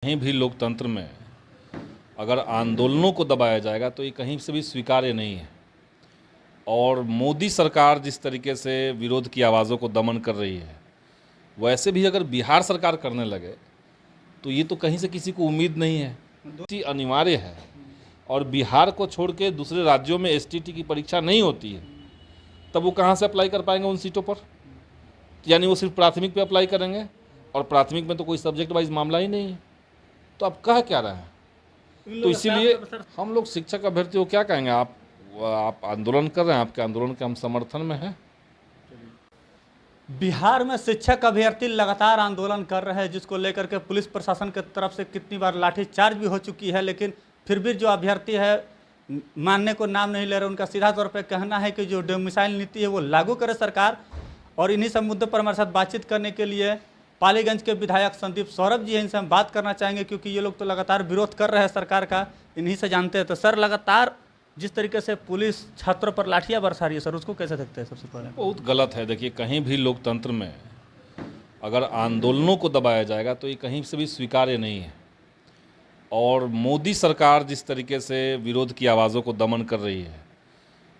कहीं भी लोकतंत्र में अगर आंदोलनों को दबाया जाएगा तो ये कहीं से भी स्वीकार्य नहीं है। और मोदी सरकार जिस तरीके से विरोध की आवाज़ों को दमन कर रही है, वैसे भी अगर बिहार सरकार करने लगे तो ये तो कहीं से किसी को उम्मीद नहीं है। अनिवार्य है और बिहार को छोड़ के दूसरे राज्यों में एसटीटी की परीक्षा नहीं होती है, तब वो कहाँ से अप्लाई कर पाएंगे उन सीटों पर? यानी वो सिर्फ प्राथमिक पे अप्लाई करेंगे और प्राथमिक में तो कोई सब्जेक्ट वाइज मामला ही नहीं है, तो आप कह क्या रहे हैं? तो इसीलिए हम लोग शिक्षक अभ्यर्थी को क्या कहेंगे, आप आंदोलन कर रहे हैं, आपके आंदोलन के हम समर्थन में हैं। बिहार में शिक्षक अभ्यर्थी लगातार आंदोलन कर रहे हैं, जिसको लेकर के पुलिस प्रशासन की तरफ से कितनी बार लाठीचार्ज भी हो चुकी है, लेकिन फिर भी जो अभ्यर्थी है मानने को नाम नहीं ले रहे। उनका सीधा तौर पर कहना है कि जो डोमिसाइल नीति है वो लागू करे सरकार। और इन्हीं सब मुद्दों पर हमारे साथ बातचीत करने के लिए पालीगंज के विधायक संदीप सौरभ जी हैं, इनसे हम बात करना चाहेंगे, क्योंकि ये लोग तो लगातार विरोध कर रहे हैं सरकार का, इन्हीं से जानते हैं। तो सर, लगातार जिस तरीके से पुलिस छात्रों पर लाठियां बरसा रही है, सर उसको कैसे देखते हैं? सबसे पहले बहुत गलत है। देखिए, कहीं भी लोकतंत्र में अगर आंदोलनों को दबाया जाएगा तो ये कहीं से भी स्वीकार्य नहीं है। और मोदी सरकार जिस तरीके से विरोध की आवाज़ों को दमन कर रही है,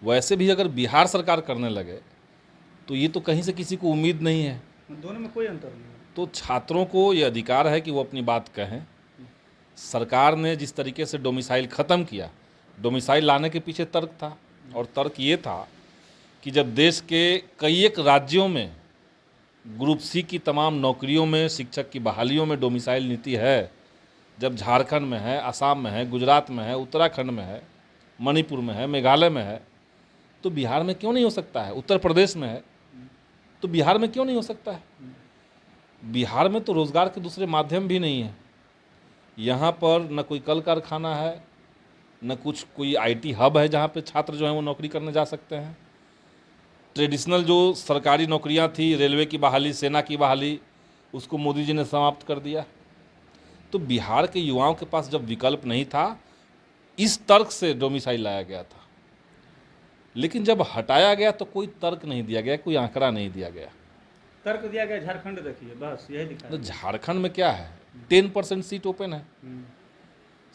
वैसे भी अगर बिहार सरकार करने लगे तो ये तो कहीं से किसी को उम्मीद नहीं है। दोनों में कोई अंतर नहीं है। तो छात्रों को ये अधिकार है कि वो अपनी बात कहें। सरकार ने जिस तरीके से डोमिसाइल ख़त्म किया, डोमिसाइल लाने के पीछे तर्क था, और तर्क ये था कि जब देश के कई एक राज्यों में ग्रुप सी की तमाम नौकरियों में शिक्षक की बहालियों में डोमिसाइल नीति है, जब झारखंड में है, असम में है, गुजरात में है, उत्तराखंड में है, मणिपुर में है, मेघालय में है, तो बिहार में क्यों नहीं हो सकता है? उत्तर प्रदेश में है तो बिहार में क्यों नहीं हो सकता है? बिहार में तो रोज़गार के दूसरे माध्यम भी नहीं है। यहाँ पर न कोई कल कारखाना है, न कोई आईटी हब है जहाँ पे छात्र जो हैं वो नौकरी करने जा सकते हैं। ट्रेडिशनल जो सरकारी नौकरियाँ थी, रेलवे की बहाली, सेना की बहाली, उसको मोदी जी ने समाप्त कर दिया। तो बिहार के युवाओं के पास जब विकल्प नहीं था, इस तर्क से डोमिसाइल लाया गया था। लेकिन जब हटाया गया तो कोई तर्क नहीं दिया गया, कोई आंकड़ा नहीं दिया गया। तर्क दिया गया झारखंड, देखिए बस यही दिखा। तो झारखंड में क्या है, 10% सीट ओपन है,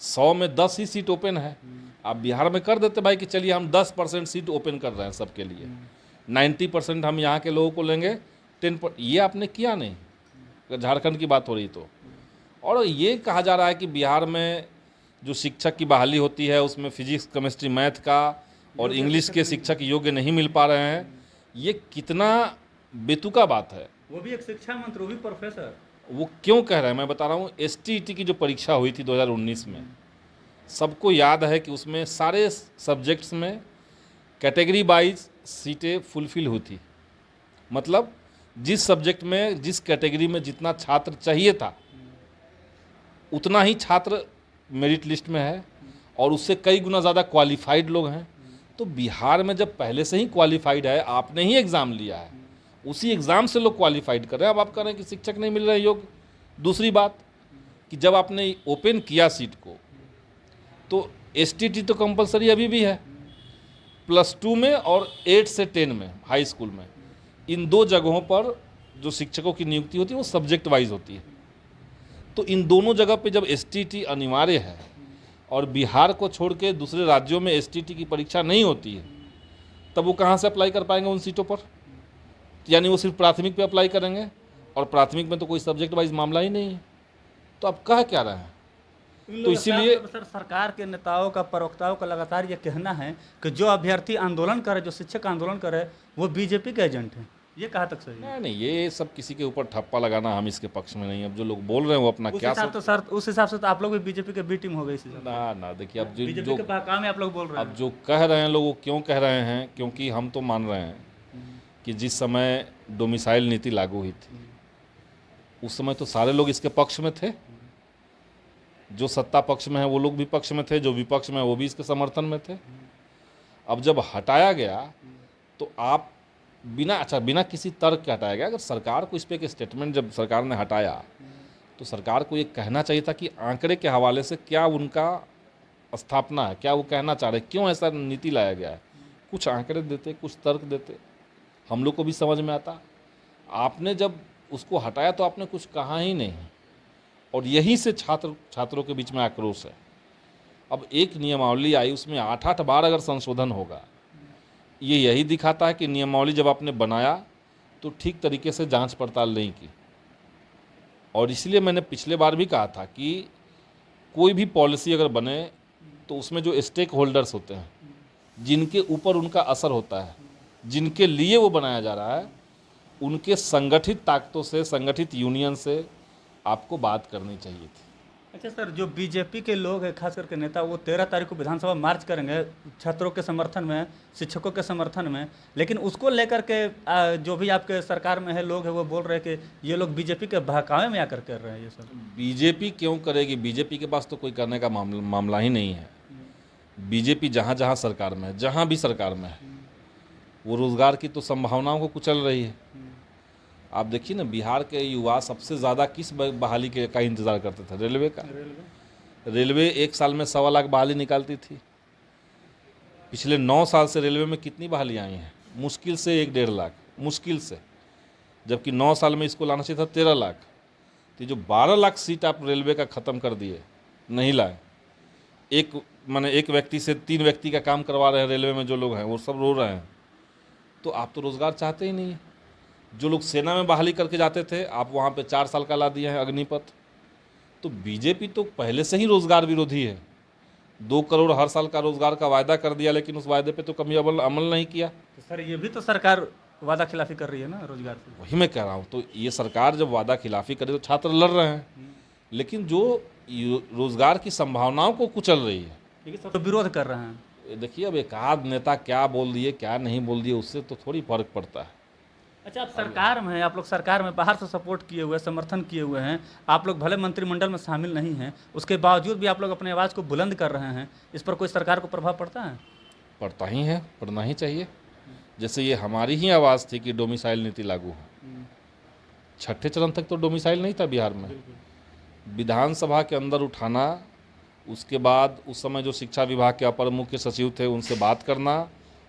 100 में 10 ही सीट ओपन है। आप बिहार में कर देते भाई कि चलिए हम 10% सीट ओपन कर रहे हैं सबके लिए, 90% हम यहाँ के लोगों को लेंगे, 10%। ये आपने किया नहीं अगर झारखंड की बात हो रही तो। और ये कहा जा रहा है कि बिहार में जो शिक्षक की बहाली होती है उसमें फिजिक्स, केमिस्ट्री, मैथ का और इंग्लिश के शिक्षक योग्य नहीं मिल पा रहे हैं। ये कितना बेतुका बात है। वो भी एक शिक्षा मंत्री, वो भी प्रोफेसर। वो क्यों कह रहे हैं मैं बता रहा हूँ। एसटीईटी की जो परीक्षा हुई थी 2019 में, सबको याद है कि उसमें सारे सब्जेक्ट्स में कैटेगरी वाइज सीटें फुलफिल हुई थी। मतलब जिस सब्जेक्ट में, जिस कैटेगरी में जितना छात्र चाहिए था उतना ही छात्र मेरिट लिस्ट में है, और उससे कई गुना ज़्यादा क्वालिफाइड लोग हैं। तो बिहार में जब पहले से ही क्वालिफाइड है, आपने ही एग्ज़ाम लिया है, उसी एग्ज़ाम से लोग क्वालिफाइड कर रहे हैं। अब आप कह रहे हैं कि शिक्षक नहीं मिल रहे योग्य। दूसरी बात कि जब आपने ओपन किया सीट को तो एसटीटी तो कंपलसरी अभी भी है, +2 में और 8 से 10 में हाई स्कूल में। इन दो जगहों पर जो शिक्षकों की नियुक्ति होती है वो सब्जेक्ट वाइज होती है। तो इन दोनों जगह पे जब एसटीटी अनिवार्य है और बिहार को छोड़ के दूसरे राज्यों में एसटीटी की परीक्षा नहीं होती है, तब वो कहाँ से अप्लाई कर पाएंगे उन सीटों पर? यानी वो सिर्फ प्राथमिक पे अप्लाई करेंगे और प्राथमिक में तो कोई सब्जेक्ट वाइज मामला ही नहीं है, तो आप कह क्या रहे हैं? तो इसीलिए सर, सरकार के नेताओं का, प्रवक्ताओं का लगातार ये कहना है कि जो अभ्यर्थी आंदोलन करे, जो शिक्षक आंदोलन करे, वो बीजेपी के एजेंट हैं। ये कहाँ तक सही है? नहीं, ये सब किसी के ऊपर ठप्पा लगाना, हम इसके पक्ष में नहीं। अब जो लोग बोल रहे हैं वो अपना क्या तो सर, उस हिसाब से तो आप लोग भी बीजेपी के बी टीम हो गई। ना देखिए, अब बीजेपी के बहकावे में आप लोग बोल रहे हैं। अब जो कह रहे हैं लोग वो क्यों कह रहे हैं, क्योंकि हम तो मान रहे हैं कि जिस समय डोमिसाइल नीति लागू हुई थी उस समय तो सारे लोग इसके पक्ष में थे। जो सत्ता पक्ष में है वो लोग भी पक्ष में थे, जो विपक्ष में है वो भी इसके समर्थन में थे। अब जब हटाया गया तो आप बिना किसी तर्क के हटाया गया। अगर सरकार को इस पर एक स्टेटमेंट, जब सरकार ने हटाया तो सरकार को ये कहना चाहिए था कि आंकड़े के हवाले से क्या उनका स्थापना है, क्या वो कहना चाह रहे, क्यों ऐसा नीति लाया गया है। कुछ आंकड़े देते, कुछ तर्क देते, हम लोग को भी समझ में आता। आपने जब उसको हटाया तो आपने कुछ कहा ही नहीं, और यहीं से छात्रों के बीच में आक्रोश है। अब एक नियमावली आई, उसमें 8-8 बार अगर संशोधन होगा, ये यही दिखाता है कि नियमावली जब आपने बनाया तो ठीक तरीके से जांच पड़ताल नहीं की। और इसलिए मैंने पिछले बार भी कहा था कि कोई भी पॉलिसी अगर बने तो उसमें जो स्टेक होल्डर्स होते हैं, जिनके ऊपर उनका असर होता है, जिनके लिए वो बनाया जा रहा है, उनके संगठित ताकतों से, संगठित यूनियन से आपको बात करनी चाहिए थी। अच्छा सर, जो बीजेपी के लोग हैं, खास करके नेता, वो 13 तारीख को विधानसभा मार्च करेंगे छात्रों के समर्थन में, शिक्षकों के समर्थन में, लेकिन उसको लेकर के जो भी आपके सरकार में है लोग हैं, वो बोल रहे हैं कि ये लोग बीजेपी के बहकावे में आकर कर रहे हैं ये सब। बीजेपी क्यों करेगी? बीजेपी के पास तो कोई करने का मामला ही नहीं है। बीजेपी जहाँ जहाँ सरकार में है, जहाँ भी सरकार में है, वो रोज़गार की तो संभावनाओं को कुचल रही है। आप देखिए ना, बिहार के युवा सबसे ज़्यादा किस बहाली का इंतज़ार करते थे? रेलवे का। रेलवे 1 साल में 1.25 लाख बहाली निकालती थी। पिछले 9 साल से रेलवे में कितनी बहाली आई हैं? मुश्किल से 1-1.5 लाख, मुश्किल से। जबकि 9 साल में इसको लाना चाहिए था 13 लाख। तो जो 12 लाख सीट आप रेलवे का ख़त्म कर दिए, नहीं लाए। एक व्यक्ति से 3 व्यक्ति का काम करवा रहे हैं रेलवे में, जो लोग हैं वो सब रो रहे हैं। तो आप तो रोज़गार चाहते ही नहीं है। जो लोग सेना में बहाली करके जाते थे, आप वहाँ पे 4 साल का ला दिए हैं अग्निपथ। तो बीजेपी तो पहले से ही रोज़गार विरोधी है। 2 करोड़ हर साल का रोज़गार का वायदा कर दिया, लेकिन उस वायदे पे तो कभी अमल नहीं किया। तो सर, ये भी तो सरकार वादा खिलाफी कर रही है ना रोजगार की। वही मैं कह रहा हूँ, तो ये सरकार जब वादा खिलाफी करे तो छात्र लड़ रहे हैं, लेकिन जो रोज़गार की संभावनाओं को कुचल रही है, ठीक है सर, तो विरोध कर रहे हैं। देखिए अब एक आध नेता क्या बोल दिए क्या नहीं बोल दिए, उससे तो थोड़ी फर्क पड़ता है। अच्छा, आप सरकार में हैं, आप लोग सरकार में बाहर से सपोर्ट किए हुए, समर्थन किए हुए हैं, आप लोग भले मंत्रिमंडल में शामिल नहीं हैं, उसके बावजूद भी आप लोग अपनी आवाज़ को बुलंद कर रहे हैं। इस पर कोई सरकार को प्रभाव पड़ता है? पड़ता ही है, पड़ना ही चाहिए। जैसे ये हमारी ही आवाज़ थी कि डोमिसाइल नीति लागू हो। 6ठे चरण तक तो डोमिसाइल नहीं था बिहार में। विधानसभा के अंदर उठाना, उसके बाद उस समय जो शिक्षा विभाग के अपर मुख्य सचिव थे उनसे बात करना,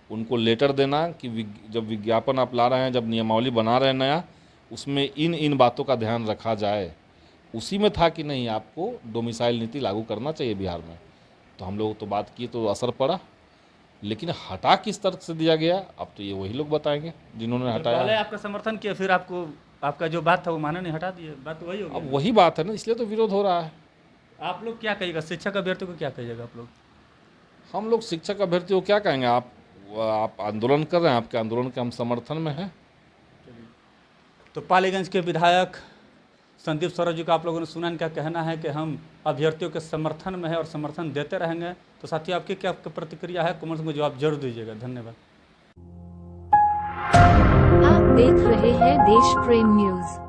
उनको लेटर देना कि जब विज्ञापन आप ला रहे हैं, जब नियमावली बना रहे हैं नया, उसमें इन बातों का ध्यान रखा जाए। उसी में था कि नहीं, आपको डोमिसाइल नीति लागू करना चाहिए बिहार में। तो हम लोग तो बात किए तो असर पड़ा, लेकिन हटा किस तरह से दिया गया, अब तो ये वही लोग बताएंगे जिन्होंने हटाया। पहले आपका समर्थन किया, फिर आपको आपका जो बात था वो माने नहीं, हटा दिए, बात वही हो गई। अब वही बात है ना, इसलिए तो विरोध हो रहा है। आप लोग क्या कहिएगा, शिक्षक अभ्यर्थी को क्या कहिएगा आप लोग? हम लोग शिक्षक अभ्यर्थी को क्या कहेंगे? आप आंदोलन कर रहे हैं, आपके आंदोलन के हम समर्थन में हैं। तो पालीगंज के विधायक संदीप सौरभ जी का आप लोगों ने सुना, इनका कहना है कि हम अभ्यर्थियों के समर्थन में है और समर्थन देते रहेंगे। तो साथियों, आपकी क्या प्रतिक्रिया है? कमेंट्स में जवाब जरूर दीजिएगा। धन्यवाद। आप देख रहे हैं देश प्रेम न्यूज।